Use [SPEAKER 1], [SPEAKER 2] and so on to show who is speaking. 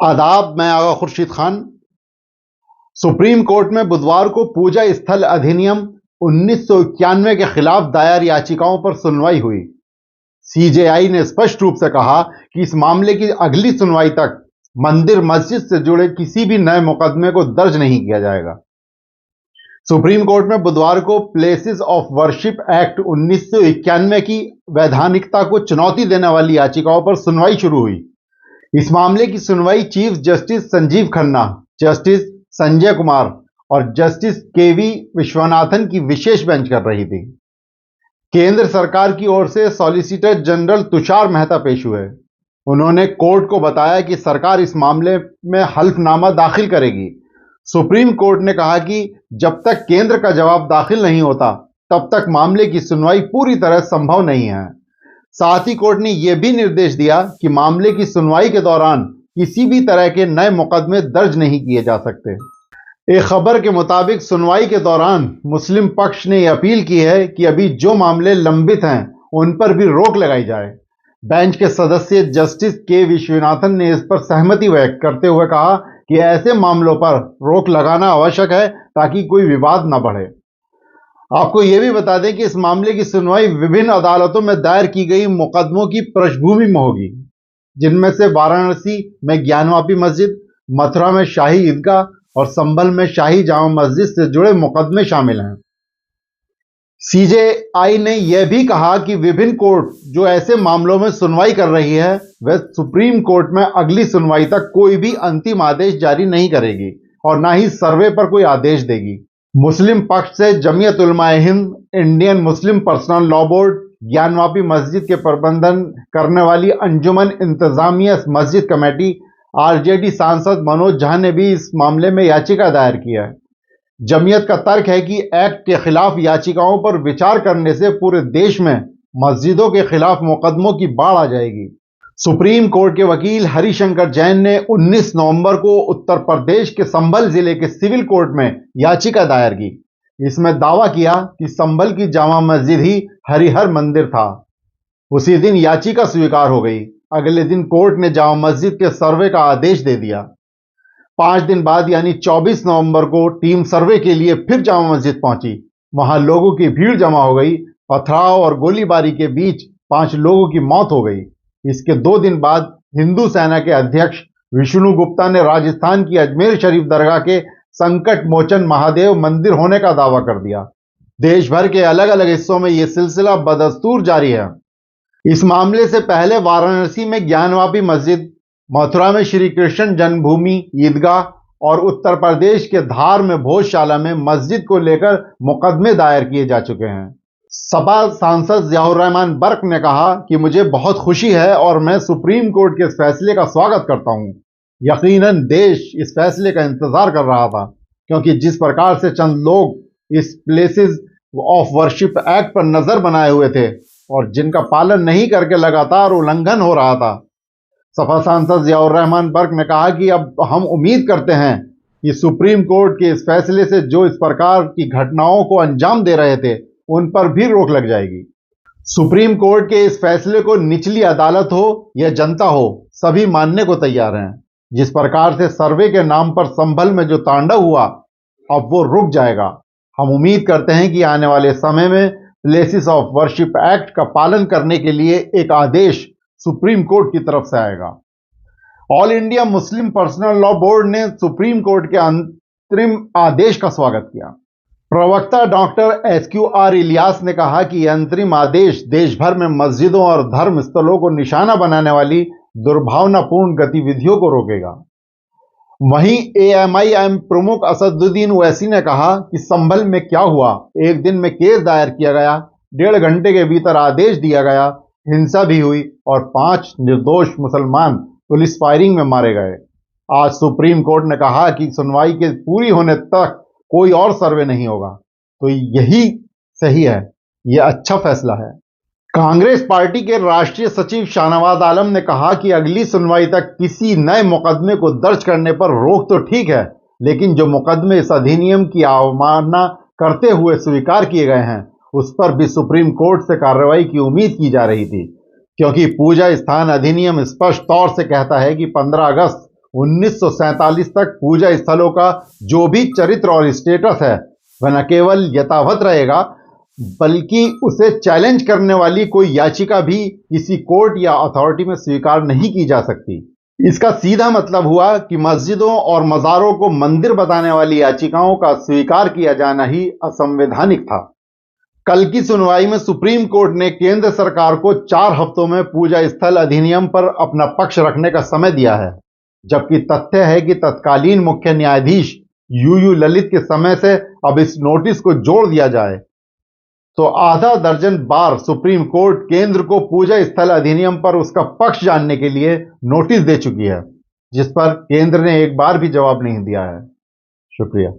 [SPEAKER 1] आदाब, मैं आगा Khurshid Khan. Supreme court में बुधवार को पूजा स्थल अधिनियम 1991 के खिलाफ दायर याचिकाओं पर सुनवाई हुई। सीजेआई ने स्पष्ट रूप से कहा कि इस मामले की अगली सुनवाई तक मंदिर मस्जिद से जुड़े किसी भी नए मुकदमे को दर्ज नहीं किया जाएगा। सुप्रीम कोर्ट में बुधवार को प्लेसेस ऑफ वर्शिप एक्ट 1991 की वैधानिकता को चुनौती देने वाली याचिकाओं पर सुनवाई शुरू हुई। इस मामले की सुनवाई chief justice Sanjeev Khanna, justice Sanjay Kumar और जस्टिस केवी विश्वनाथन की विशेष बेंच कर रही थी। केंद्र सरकार की ओर से सॉलिसिटर जनरल तुषार मेहता पेश हुए। उन्होंने कोर्ट को बताया कि सरकार इस मामले में हल्फनामा दाखिल करेगी। सुप्रीम कोर्ट ने कहा कि जब तक केंद्र का जवाब दाखिल नहीं होता तब तक मामले की सुनवाई पूरी तरह संभव नहीं है। साथ ही कोर्ट ने यह भी निर्देश दिया कि मामले की सुनवाई के दौरान किसी भी तरह के नए मुकदमे दर्ज नहीं किए जा सकते। एक खबर के मुताबिक सुनवाई के दौरान मुस्लिम पक्ष ने यह अपील की है कि अभी जो मामले लंबित हैं उन पर भी रोक लगाई जाए। बेंच के सदस्य जस्टिस के विश्वनाथन ने इस पर सहमति व्यक्त करते हुए कहा कि ऐसे मामलों पर रोक लगाना आवश्यक है ताकि कोई विवाद न बढ़े। आपको यह भी बता दें कि इस मामले की सुनवाई विभिन्न अदालतों में दायर की गई मुकदमों की पृष्ठभूमि में होगी, जिनमें से वाराणसी में ज्ञानवापी मस्जिद, मथुरा में शाही ईदगाह और संभल में शाही जामा मस्जिद से जुड़े मुकदमे शामिल हैं। सीजेआई ने यह भी कहा कि विभिन्न कोर्ट जो ऐसे मामलों में सुनवाई कर रही है वह सुप्रीम कोर्ट में अगली सुनवाई तक कोई भी अंतिम आदेश जारी नहीं करेगी और न ही सर्वे पर कोई आदेश देगी। मुस्लिम पक्ष से Jamiat Ulama Hind, Indian Muslim personal law board, Gyanvapi मस्जिद के प्रबंधन करने वाली अंजुमन इंतजामिया मस्जिद कमेटी, आरजेडी सांसद मनोज झा ने भी इस मामले में याचिका दायर की है। जमीयत का तर्क है कि एक्ट के खिलाफ याचिकाओं पर विचार करने से पूरे देश में मस्जिदों के खिलाफ मुकदमों की बाढ़ आ जाएगी। सुप्रीम कोर्ट के वकील हरिशंकर जैन ने 19 नवंबर को उत्तर प्रदेश के संभल जिले के सिविल कोर्ट में याचिका दायर की। इसमें दावा किया कि संभल की जामा मस्जिद ही हरिहर मंदिर था। उसी दिन याचिका स्वीकार हो गई। अगले दिन कोर्ट ने जामा मस्जिद के सर्वे का आदेश दे दिया। 5 दिन बाद यानी 24 नवंबर को टीम सर्वे के लिए फिर जामा मस्जिद पहुंची। वहां लोगों की भीड़ जमा हो गई। पथराव और गोलीबारी के बीच 5 लोगों की मौत हो गई। इसके 2 दिन बाद हिंदू सेना के अध्यक्ष विष्णु गुप्ता ने राजस्थान की अजमेर शरीफ दरगाह के संकट मोचन महादेव मंदिर होने का दावा कर दिया। देश भर के अलग अलग हिस्सों में यह सिलसिला बदस्तूर जारी है। इस मामले से पहले वाराणसी में ज्ञानवापी मस्जिद, मथुरा में श्री कृष्ण जन्मभूमि ईदगाह और उत्तर प्रदेश के धार में भोजशाला में मस्जिद को लेकर मुकदमे दायर किए जा चुके हैं। सपा सांसद जियाउर रहमान बर्क ने कहा कि मुझे बहुत खुशी है और मैं सुप्रीम कोर्ट के इस फैसले का स्वागत करता हूं। यकीनन देश इस फैसले का इंतजार कर रहा था, क्योंकि जिस प्रकार से चंद लोग इस प्लेसेस ऑफ वर्शिप एक्ट पर नजर बनाए हुए थे और जिनका पालन नहीं करके लगातार उल्लंघन हो रहा था। सपा सांसद जियाउर रहमान बर्क ने कहा कि अब हम उम्मीद करते हैं कि सुप्रीम कोर्ट के इस फैसले से जो इस प्रकार की घटनाओं को अंजाम दे रहे थे उन पर भी रोक लग जाएगी। सुप्रीम कोर्ट के इस फैसले को निचली अदालत हो या जनता हो, सभी मानने को तैयार हैं। जिस प्रकार से सर्वे के नाम पर संभल में जो तांडव हुआ, अब वो रुक जाएगा। हम उम्मीद करते हैं कि आने वाले समय में प्लेसेस ऑफ वर्शिप एक्ट का पालन करने के लिए एक आदेश सुप्रीम कोर्ट की तरफ से आएगा। All India Muslim personal law board ने सुप्रीम कोर्ट के अंतरिम आदेश का स्वागत किया। प्रवक्ता डॉक्टर SQR इलियास ने कहा कि यह अंतरिम आदेश देश भर में मस्जिदों और धर्म स्थलों को निशाना बनाने वाली दुर्भावनापूर्ण गतिविधियों को रोकेगा। वहीं AMIM प्रमुख असदुद्दीन ओवैसी ने कहा कि संभल में क्या हुआ, एक दिन में केस दायर किया गया, 1.5 घंटे के भीतर आदेश दिया गया, हिंसा भी हुई और 5 निर्दोष मुसलमान पुलिस फायरिंग में मारे गए। आज सुप्रीम कोर्ट ने कहा कि सुनवाई के पूरी होने तक कोई और सर्वे नहीं होगा, तो यही सही है, यह अच्छा फैसला है। कांग्रेस पार्टी के राष्ट्रीय सचिव शाहनवाज आलम ने कहा कि अगली सुनवाई तक किसी नए मुकदमे को दर्ज करने पर रोक तो ठीक है, लेकिन जो मुकदमे इस अधिनियम की अवमानना करते हुए स्वीकार किए गए हैं उस पर भी सुप्रीम कोर्ट से कार्रवाई की उम्मीद की जा रही थी, क्योंकि पूजा स्थान अधिनियम स्पष्ट तौर से कहता है कि 15 अगस्त 1947 तक पूजा स्थलों का जो भी चरित्र और स्टेटस है वह न केवल यथावत रहेगा बल्कि उसे चैलेंज करने वाली कोई याचिका भी किसी कोर्ट या अथॉरिटी में स्वीकार नहीं की जा सकती। इसका सीधा मतलब हुआ कि मस्जिदों और मज़ारों को मंदिर बताने वाली याचिकाओं का स्वीकार किया जाना ही असंवैधानिक था। कल की सुनवाई में सुप्रीम कोर्ट ने केंद्र सरकार को 4 हफ्तों में पूजा स्थल अधिनियम पर अपना पक्ष रखने का समय दिया है, जबकि तथ्य है कि तत्कालीन मुख्य न्यायाधीश यूयू ललित के समय से अब इस नोटिस को जोड़ दिया जाए तो आधा दर्जन बार सुप्रीम कोर्ट केंद्र को पूजा स्थल अधिनियम पर उसका पक्ष जानने के लिए नोटिस दे चुकी है, जिस पर केंद्र ने एक बार भी जवाब नहीं दिया है। शुक्रिया।